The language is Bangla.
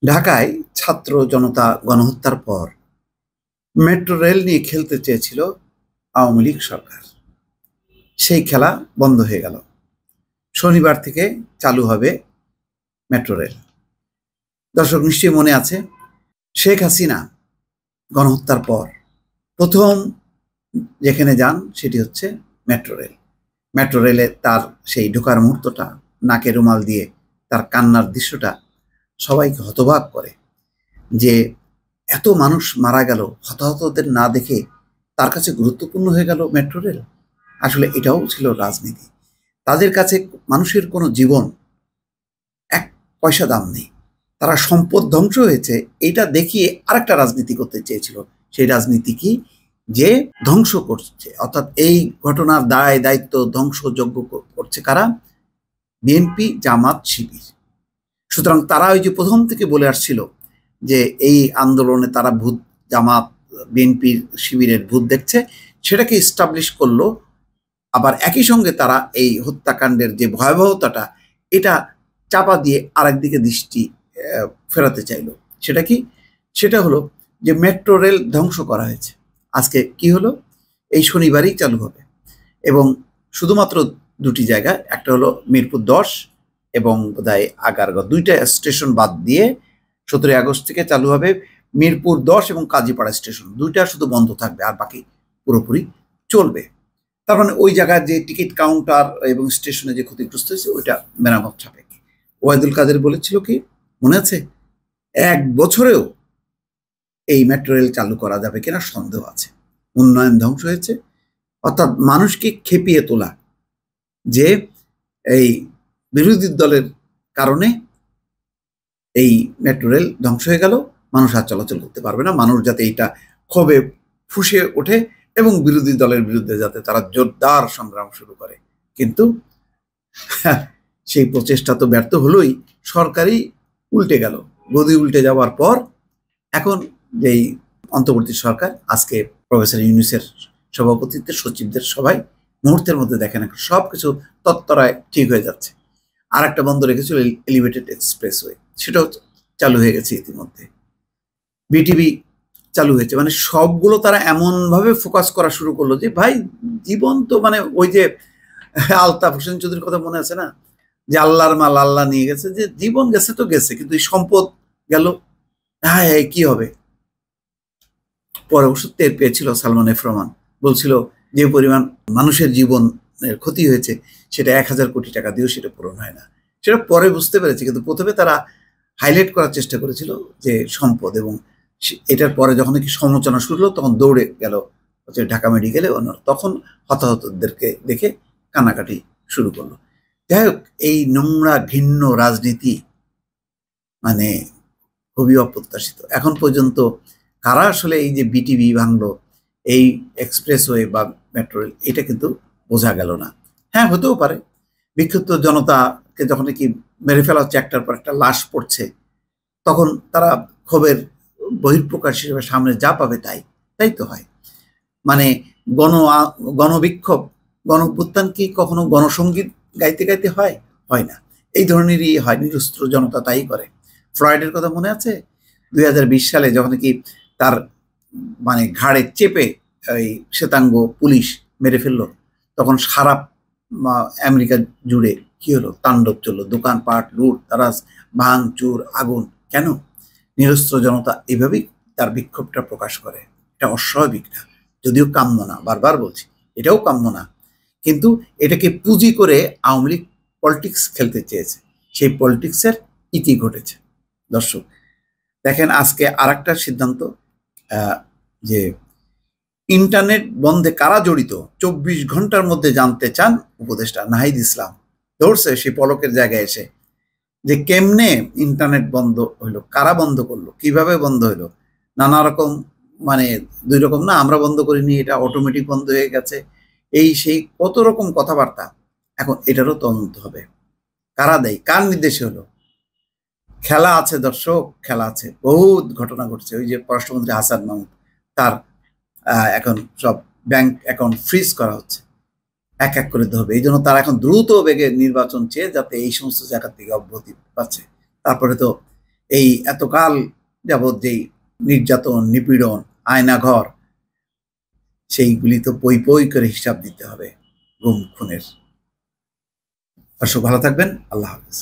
ঢাকায় ছাত্র জনতা গণহত্যার পর মেট্রো রেল নিয়ে খেলতে চেয়েছিল আওয়ামী লীগ সরকার। সেই খেলা বন্ধ হয়ে গেল। শনিবার থেকে চালু হবে মেট্রো রেল। দর্শক নিশ্চয়ই মনে আছে, শেখ হাসিনা গণহত্যার পর প্রথম যেখানে যান সেটি হচ্ছে মেট্রো রেল। মেট্রো রেলে তার সেই ঢোকার মুহূর্তটা, নাকে রুমাল দিয়ে তার কান্নার দৃশ্যটা সবাইকে হতবাক করে। যে এত মানুষ মারা গেল, হতাহতদের না দেখে তার কাছে গুরুত্বপূর্ণ হয়ে গেল মেট্রো রেল। আসলে এটাও ছিল রাজনীতি। তাদের কাছে মানুষের কোনো জীবন এক পয়সা দাম নেই। তারা সম্পদ ধ্বংস হয়েছে এটা দেখিয়ে আরেকটা রাজনীতি করতে চেয়েছিল। সেই রাজনীতি কি? যে ধ্বংস করছে, অর্থাৎ এই ঘটনার দায় দায়িত্ব ধ্বংসযজ্ঞ করছে কারা? বিএনপি, জামাত, শিবির। সুতরাং তারা ওই যে প্রথম থেকে বলে আসছিল যে এই আন্দোলনে তারা ভূত, জামাত, বিএনপির, শিবিরের ভূত দেখছে, সেটাকে এস্টাবলিশ করলো। আবার একই সঙ্গে তারা এই হত্যাকাণ্ডের যে ভয়াবহতাটা, এটা চাপা দিয়ে আরেকদিকে দৃষ্টি ফেরাতে চাইলো। সেটা কি? সেটা হলো যে মেট্রো রেল ধ্বংস করা হয়েছে। আজকে কি হলো? এই শনিবারই চালু হবে এবং শুধুমাত্র দুটি জায়গায়, একটা হলো মিরপুর 10 এবং বোধহয় আগারগাঁও, দুইটা স্টেশন বাদ দিয়ে 17 আগস্ট থেকে চালু হবে মিরপুর 10 এবং কাজীপাড়া স্টেশন। দুইটা শুধু বন্ধ থাকবে, আর বাকি পুরোপুরি চলবে। তার মানে ওই জায়গার যে টিকিট কাউন্টার এবং স্টেশনে যে ক্ষতিগ্রস্ত হয়েছে ওইটা মেরামত সাপেক্ষে। ওয়াহিদুল কাদের বলেছিল কি, মনে আছে? 1 বছরেও এই মেট্রো রেল চালু করা যাবে কিনা সন্দেহ আছে। উন্নয়ন ধ্বংস হয়েছে, অর্থাৎ মানুষকে খেপিয়ে তোলা যে এই বিরোধী দলের কারণে এই মেট্রো রেল ধ্বংস হয়ে গেল, মানুষ আর চলাচল করতে পারবে না। মানুষ যাতে এইটা ক্ষোভে ফুঁসে ওঠে এবং বিরোধী দলের বিরুদ্ধে যাতে তারা জোরদার সংগ্রাম শুরু করে। কিন্তু সেই প্রচেষ্টা তো ব্যর্থ হলোই। সরকারই উল্টে গেল। গদি উল্টে যাওয়ার পর এখন যেই অন্তর্বর্তী সরকার, আজকে প্রফেসর ইউনূসের সভাপতিত্বে সচিবদের সবাই মুহূর্তের মধ্যে দেখেন সব কিছু তত্ত্বরায় ঠিক হয়ে যাচ্ছে। আর একটা বন্ধ রেখেছিল এলিভেটেড এক্সপ্রেসওয়ে, সেটাও চালু হয়ে গেছে ইতিমধ্যে। বিটিভি চালু হয়েছে। মানে সবগুলো তারা এমনভাবে ফোকাস করা শুরু করলো যে ভাই, জীবন তো মানে ওই যে আলতাফ হোসেন চৌধুরীর কথা মনে আছে না, যে আল্লাহর মাল আল্লাহ নিয়ে গেছে, যে জীবন গেছে তো গেছে, কিন্তু এই সম্পদ গেল, হ্যাঁ কি হবে? পরে অবশ্য টের পেয়েছিল সালমান এফ রহমান, বলছিল যে পরিমাণ মানুষের জীবনের ক্ষতি হয়েছে সেটা 1000 কোটি টাকা দিয়েও সেটা পূরণ হয় না। সেটা পরে বুঝতে পেরেছে, কিন্তু প্রথমে তারা হাইলাইট করার চেষ্টা করেছিল যে সম্পদ, এবং এটার পরে যখন কি সমালোচনা শুরু হলো তখন দৌড়ে গেল হচ্ছে ঢাকা মেডিকেলে। তখন হতাহতদেরকে দেখে কান্নাকাটি শুরু করলো। যাই হোক, এই নোংরা ঘৃণ্য রাজনীতি মানে খুবই অপ্রত্যাশিত। এখন পর্যন্ত কারা আসলে এই যে বিটিভি ভাঙলো, এই এক্সপ্রেসওয়ে বা মেট্রো রেল, এটা কিন্তু বোঝা গেল না। হ্যাঁ, হতেও পারে বিক্ষুব্ধ জনতাকে যখন কি মেরে ফেলা হচ্ছে, একটার পর একটা লাশ পড়ছে, তখন তারা ক্ষোভের বহিঃপ্রকাশ হিসেবে সামনে যা পাবে তাই তো হয়। মানে গণবিক্ষোভ, গণঅভ্যুত্থান কি কখনো গণসঙ্গীত গাইতে গাইতে হয়? হয় না। এই ধরনেরই হয়, নিরস্ত্র জনতা তাই করে। ফ্লয়েডের কথা মনে আছে? 2020 সালে যখন কি তার মানে ঘাড়ে চেপে এই শ্বেতাঙ্গ পুলিশ মেরে ফেললো, তখন সারা আমেরিকা জুড়ে কি হলো? তাণ্ডব চললো। দোকানপাট লুট, তারাস, ভাঙচুর, আগুন। কেন? নিরস্ত্র জনতা এভাবেই তার বিক্ষোভটা প্রকাশ করে। এটা অস্বাভাবিক না, যদিও কাম্য না, বারবার বলছি এটাও কাম্য না। কিন্তু এটাকে পুঁজি করে আওয়ামী লীগ পলিটিক্স খেলতে চেয়েছে, সেই পলিটিক্সের ইতি ঘটেছে। দর্শক দেখেন, আজকে আর একটা সিদ্ধান্ত, যে ইন্টারনেট বন্ধে কারা জড়িত 24 ঘন্টার মধ্যে জানতে চান উপদেষ্টা নাহিদ ইসলাম। ধরছে সেই পলকের জায়গায় এসে যে কেমনে ইন্টারনেট বন্ধ হইলো, কারা বন্ধ করলো, কিভাবে বন্ধ হইলো। নানা রকম, মানে 2 রকম না, আমরা বন্ধ করিনি, এটা অটোমেটিক বন্ধ হয়ে গেছে, এই সেই কত রকম কথাবার্তা। এখন এটারও তদন্ত হবে, কারা দেয়, কার নির্দেশে হলো। খেলা আছে দর্শক, খেলা আছে, বহুত ঘটনা ঘটছে। ওই যে পররাষ্ট্রমন্ত্রী হাসান মাহমুদ, তার এখন সব ব্যাংক অ্যাকাউন্ট ফ্রিজ করা হচ্ছে, এক এক করে ধরবে। এই জন্য তারা এখন দ্রুত বেগে নির্বাচন চেয়ে, যাতে এই সমস্ত জায়গা থেকে অব্যাহতি পাচ্ছে। তারপরে তো এই এতকাল যাবৎ যেই নির্যাতন, নিপীড়ন, আয়নাঘর, সেইগুলি তো পই পই করে হিসাব দিতে হবে গুম খুনের। দর্শক ভালো থাকবেন, আল্লাহ হাফেজ।